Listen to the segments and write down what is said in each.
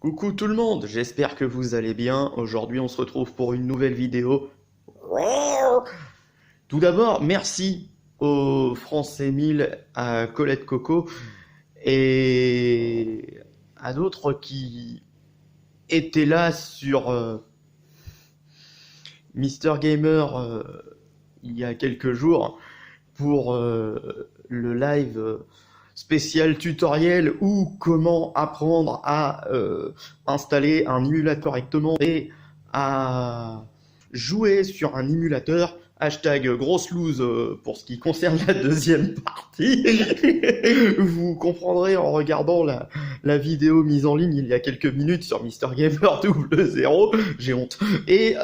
Coucou tout le monde, j'espère que vous allez bien. Aujourd'hui, on se retrouve pour une nouvelle vidéo. Tout d'abord, merci aux France 1000, à Colette Coco et à d'autres qui étaient là sur Mister Gamer il y a quelques jours pour le live spécial tutoriel ou comment apprendre à installer un émulateur correctement et à jouer sur un émulateur. Hashtag grosse loose pour ce qui concerne la deuxième partie. Vous comprendrez en regardant la vidéo mise en ligne il y a quelques minutes sur Mister Gamer 00. J'ai honte. Et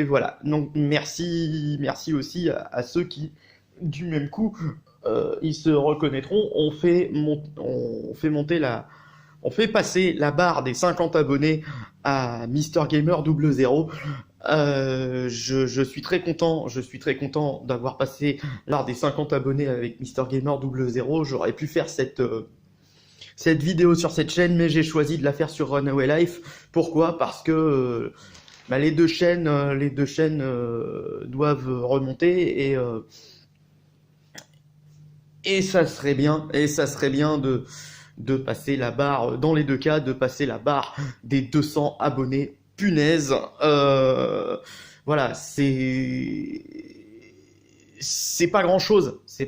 voilà. Donc merci aussi à ceux qui, du même coup, ils se reconnaîtront. On fait passer la barre des 50 abonnés à Mister Gamer 00. Je suis très content d'avoir passé l'art des 50 abonnés avec Mister Gamer 00. J'aurais pu faire cette vidéo sur cette chaîne, mais j'ai choisi de la faire sur Runaway Life. Pourquoi? Parce que les deux chaînes doivent remonter et ça serait bien de passer la barre, dans les deux cas, de passer la barre des 200 abonnés. Punaise, voilà, c'est pas grand chose, ce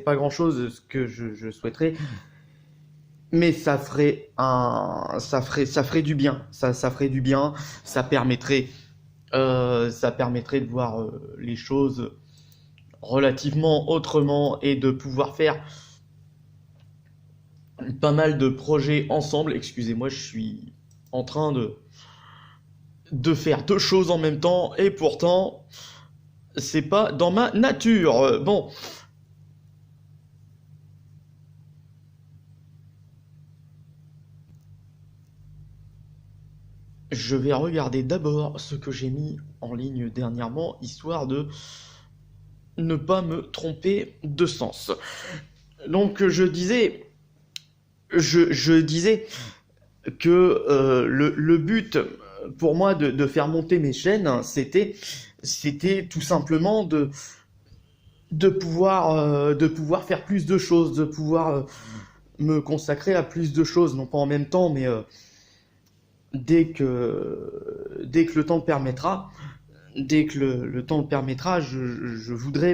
que je souhaiterais, mais ça ferait du bien, ça ferait du bien, ça permettrait de voir les choses relativement autrement et de pouvoir faire pas mal de projets ensemble. Excusez-moi, je suis en train de faire deux choses en même temps, et pourtant, c'est pas dans ma nature. Bon. Je vais regarder d'abord ce que j'ai mis en ligne dernièrement, histoire de ne pas me tromper de sens. Donc, je disais que le but pour moi de faire monter mes chaînes, c'était tout simplement de pouvoir faire plus de choses, de pouvoir me consacrer à plus de choses, non pas en même temps, mais dès que le temps permettra, je voudrais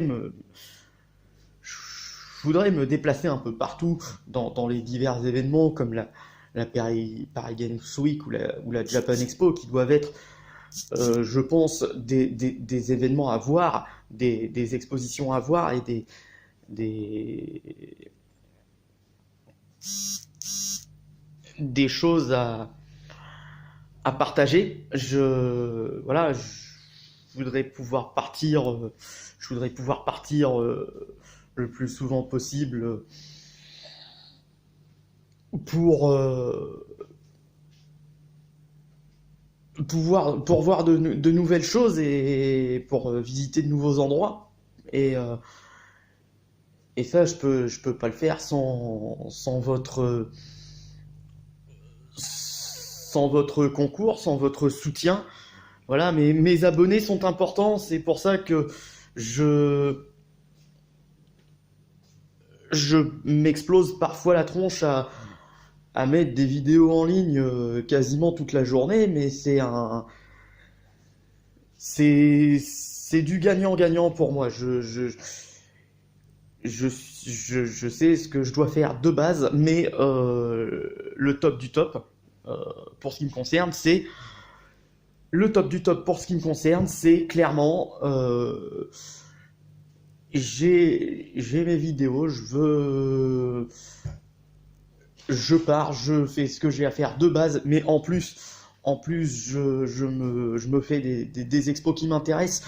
me déplacer un peu partout dans les divers événements comme la Paris Games Week ou la Japan Expo, qui doivent être, je pense, des événements à voir, des expositions à voir et des choses à partager. Je voudrais pouvoir partir le plus souvent possible pour voir de nouvelles choses et pour visiter de nouveaux endroits, et ça je peux pas le faire sans votre concours, sans votre soutien. Voilà, mes abonnés sont importants, c'est pour ça que je m'explose parfois la tronche à mettre des vidéos en ligne quasiment toute la journée, mais c'est du gagnant-gagnant pour moi. Je sais ce que je dois faire de base, mais le top du top, pour ce qui me concerne, c'est clairement j'ai mes vidéos, je pars, je fais ce que j'ai à faire de base, mais en plus je me fais des expos qui m'intéressent,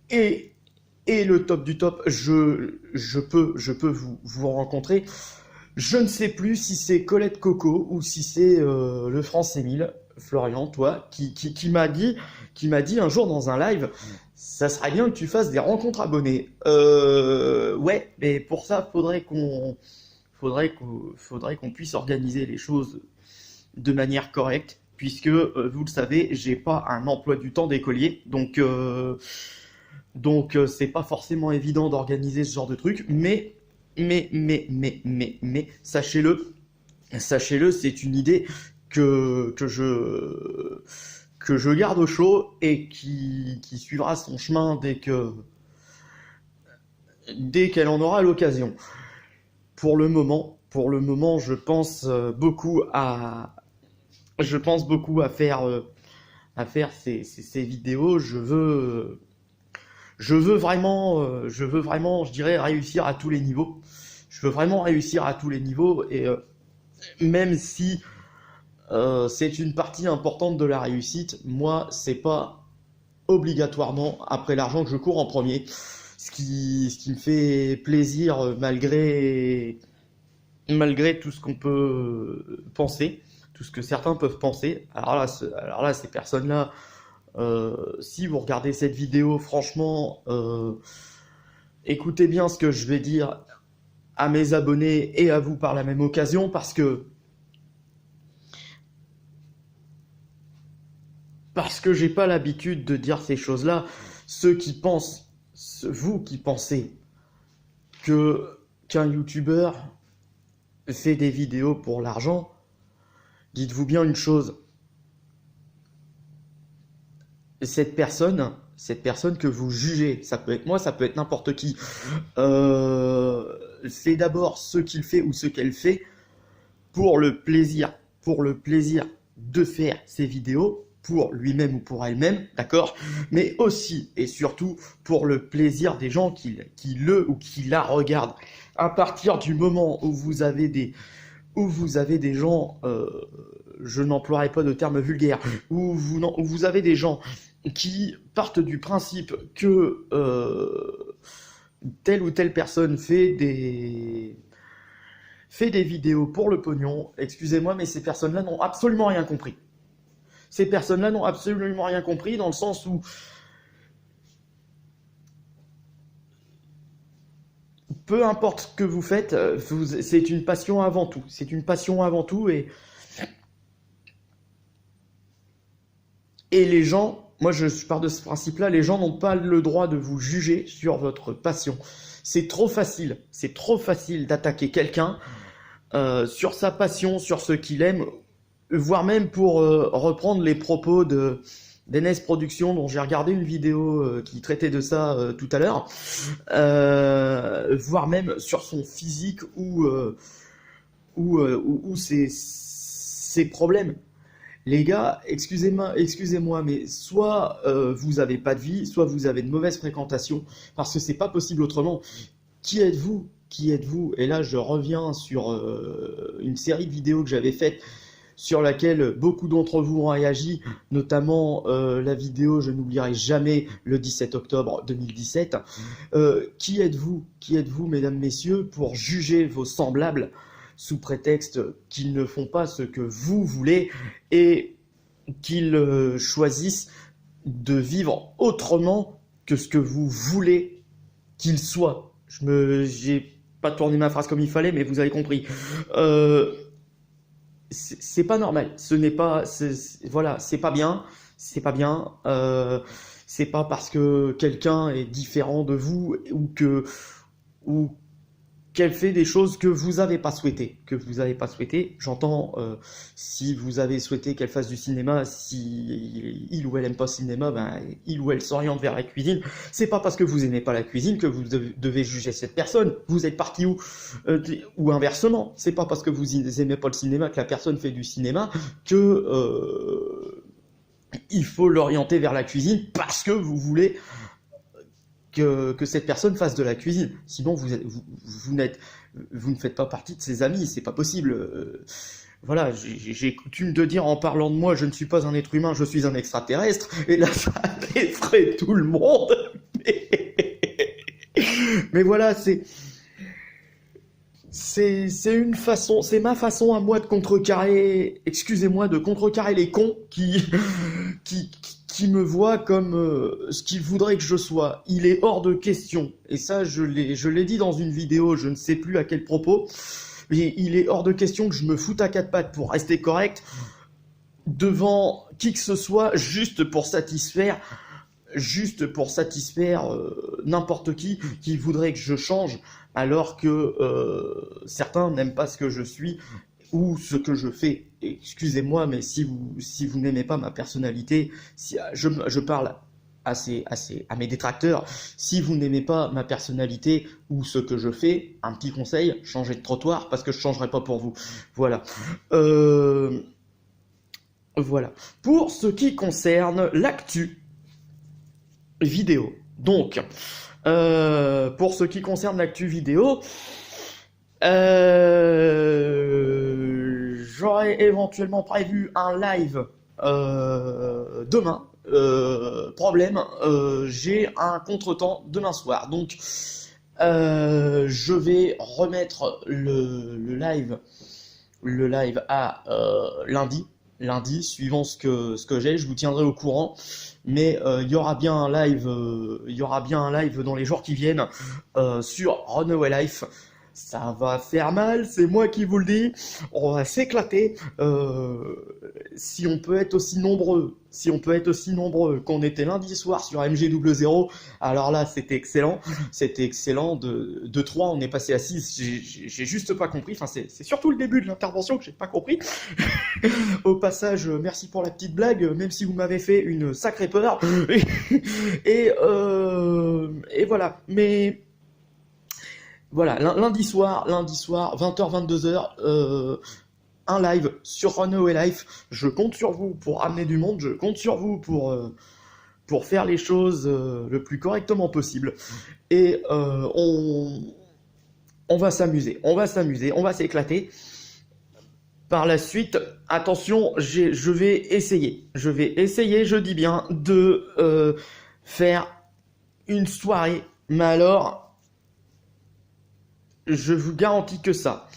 et le top du top, je peux vous rencontrer. Je ne sais plus si c'est Colette Coco ou si c'est le France 1000, Florian, toi, qui m'a dit un jour dans un live, ça serait bien que tu fasses des rencontres abonnés. Ouais, mais pour ça, faudrait qu'on puisse organiser les choses de manière correcte, puisque vous le savez, j'ai pas un emploi du temps d'écolier, donc c'est pas forcément évident d'organiser ce genre de truc, mais sachez-le, c'est une idée que je garde au chaud et qui suivra son chemin dès qu'elle en aura l'occasion. Pour le moment, je pense beaucoup à faire ces vidéos. Je veux vraiment, je dirais, réussir à tous les niveaux. Je veux vraiment réussir à tous les niveaux et même si c'est une partie importante de la réussite, moi, c'est pas obligatoirement après l'argent que je cours en premier. Ce qui me fait plaisir malgré tout ce qu'on peut penser, tout ce que certains peuvent penser. Alors là ces personnes-là, si vous regardez cette vidéo, franchement, écoutez bien ce que je vais dire à mes abonnés et à vous par la même occasion, parce que j'ai pas l'habitude de dire ces choses-là. Vous qui pensez qu'un youtubeur fait des vidéos pour l'argent, dites-vous bien une chose. Cette personne que vous jugez, ça peut être moi, ça peut être n'importe qui, c'est d'abord ce qu'il fait ou ce qu'elle fait pour le plaisir de faire ces vidéos, pour lui-même ou pour elle-même, d'accord? Mais aussi et surtout pour le plaisir des gens qui le ou qui la regardent. À partir du moment où vous avez des gens, je n'emploierai pas de termes vulgaires, où vous avez des gens qui partent du principe que telle ou telle personne fait des vidéos pour le pognon, excusez-moi, mais ces personnes-là n'ont absolument rien compris. Ces personnes-là n'ont absolument rien compris, dans le sens où peu importe ce que vous faites, c'est une passion avant tout. C'est une passion avant tout, et les gens, moi je pars de ce principe-là, les gens n'ont pas le droit de vous juger sur votre passion. C'est trop facile d'attaquer quelqu'un sur sa passion, sur ce qu'il aime, voire même pour reprendre les propos d'Enes Productions, dont j'ai regardé une vidéo qui traitait de ça tout à l'heure, voire même sur son physique ou ses problèmes. Les gars, excusez-moi, mais soit vous avez pas de vie, soit vous avez de mauvaises fréquentations, parce que c'est pas possible autrement. Qui êtes-vous? Et là, je reviens sur une série de vidéos que j'avais faites, sur laquelle beaucoup d'entre vous ont réagi, notamment la vidéo Je n'oublierai jamais, le 17 octobre 2017. Qui êtes-vous, mesdames, messieurs, pour juger vos semblables sous prétexte qu'ils ne font pas ce que vous voulez et qu'ils choisissent de vivre autrement que ce que vous voulez qu'ils soient? J'ai pas tourné ma phrase comme il fallait, mais vous avez compris. C'est pas normal. Voilà, c'est pas bien. C'est pas parce que quelqu'un est différent de vous ou qu'elle fait des choses que vous n'avez pas souhaité. J'entends, si vous avez souhaité qu'elle fasse du cinéma, si il ou elle aime pas le cinéma, ben il ou elle s'oriente vers la cuisine. C'est pas parce que vous aimez pas la cuisine que vous devez juger cette personne. Vous êtes parti où? Ou inversement, c'est pas parce que vous aimez pas le cinéma que la personne fait du cinéma que il faut l'orienter vers la cuisine parce que vous voulez que cette personne fasse de la cuisine. Sinon, vous ne faites pas partie de ses amis, c'est pas possible. Voilà, j'ai coutume de dire en parlant de moi, je ne suis pas un être humain, je suis un extraterrestre, et là, ça effraie tout le monde. Mais voilà, c'est ma façon à moi de contrecarrer, excusez-moi, de contrecarrer les cons qui me voient comme ce qu'ils voudraient que je sois. Il est hors de question, et ça je l'ai dit dans une vidéo, je ne sais plus à quel propos, il est hors de question que je me foute à quatre pattes pour rester correct devant qui que ce soit juste pour satisfaire n'importe qui voudrait que je change, alors que certains n'aiment pas ce que je suis ou ce que je fais. Excusez-moi, mais si vous n'aimez pas ma personnalité, si, je parle à mes détracteurs, si vous n'aimez pas ma personnalité ou ce que je fais, un petit conseil, changez de trottoir, parce que je changerai pas pour vous. Voilà. Voilà. Pour ce qui concerne l'actu vidéo. Donc, pour ce qui concerne l'actu vidéo, j'aurais éventuellement prévu un live demain. Problème, j'ai un contretemps demain soir. Donc, je vais remettre le live à lundi, suivant ce que j'ai, je vous tiendrai au courant. Mais il y aura bien un live, dans les jours qui viennent sur Runaway Life. Ça va faire mal, c'est moi qui vous le dis. On va s'éclater. Si on peut être aussi nombreux qu'on était lundi soir sur MG00, alors là c'était excellent. C'était excellent. De 3 on est passé à 6. J'ai juste pas compris. Enfin c'est surtout le début de l'intervention que j'ai pas compris. Au passage, merci pour la petite blague, même si vous m'avez fait une sacrée peur. Et voilà. Mais voilà, lundi soir, 20h, 22h, un live sur Runaway Life. Je compte sur vous pour ramener du monde, je compte sur vous pour faire les choses le plus correctement possible. Et on va s'amuser, on va s'éclater. Par la suite, attention, je vais essayer, je dis bien, de faire une soirée, mais alors, je vous garantis que ça.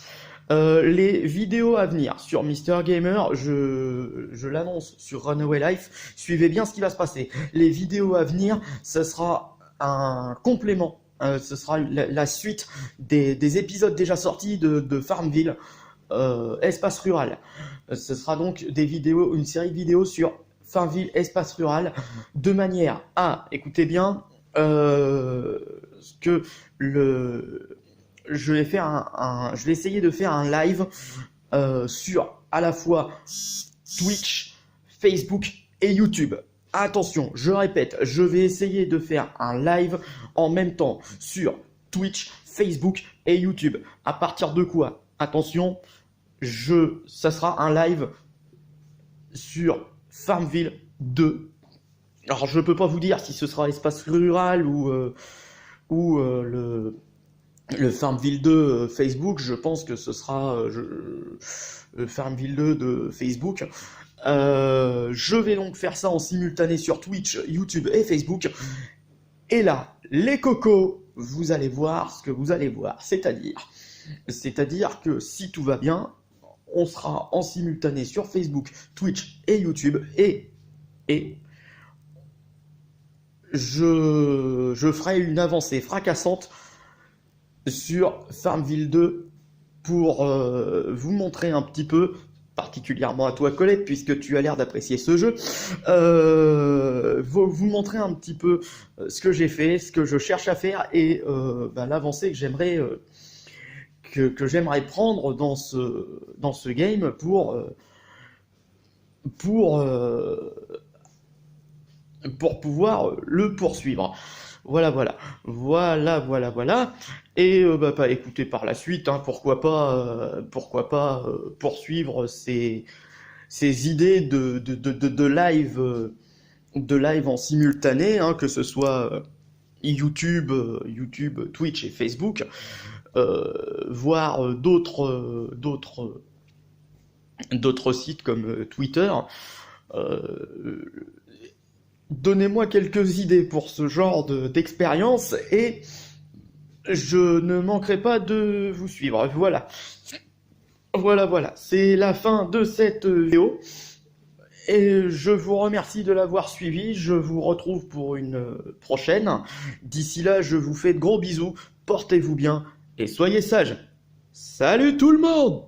Les vidéos à venir sur Mister Gamer, je l'annonce sur Runaway Life, suivez bien ce qui va se passer. Les vidéos à venir, ce sera un complément, ce sera la suite des épisodes déjà sortis de Farmville, Espace Rural. Ce sera donc une série de vidéos sur Farmville, Espace Rural, de manière à, écoutez bien, je vais essayer de faire un live sur à la fois Twitch, Facebook et YouTube. Attention, je répète, je vais essayer de faire un live en même temps sur Twitch, Facebook et YouTube. À partir de quoi? Attention, ça sera un live sur Farmville 2. Alors je peux pas vous dire si ce sera Espace Rural ou le Farmville 2 Facebook. Je pense que ce sera le Farmville 2 de Facebook. Je vais donc faire ça en simultané sur Twitch, YouTube et Facebook. Et là, les cocos, vous allez voir ce que vous allez voir. C'est-à-dire que si tout va bien, on sera en simultané sur Facebook, Twitch et YouTube. Et je ferai une avancée fracassante sur Farmville 2 pour vous montrer un petit peu, particulièrement à toi Colette, puisque tu as l'air d'apprécier ce jeu, vous montrer un petit peu ce que j'ai fait, ce que je cherche à faire et l'avancée que j'aimerais prendre dans ce game pour pouvoir le poursuivre. Voilà. Et écoutez, par la suite, hein, pourquoi pas poursuivre ces idées de live en simultané, hein, que ce soit YouTube, Twitch et Facebook, voire d'autres sites comme Twitter. Donnez-moi quelques idées pour ce genre d'expérience et je ne manquerai pas de vous suivre. Voilà. C'est la fin de cette vidéo. Et je vous remercie de l'avoir suivi. Je vous retrouve pour une prochaine. D'ici là, je vous fais de gros bisous. Portez-vous bien et soyez sages. Salut tout le monde!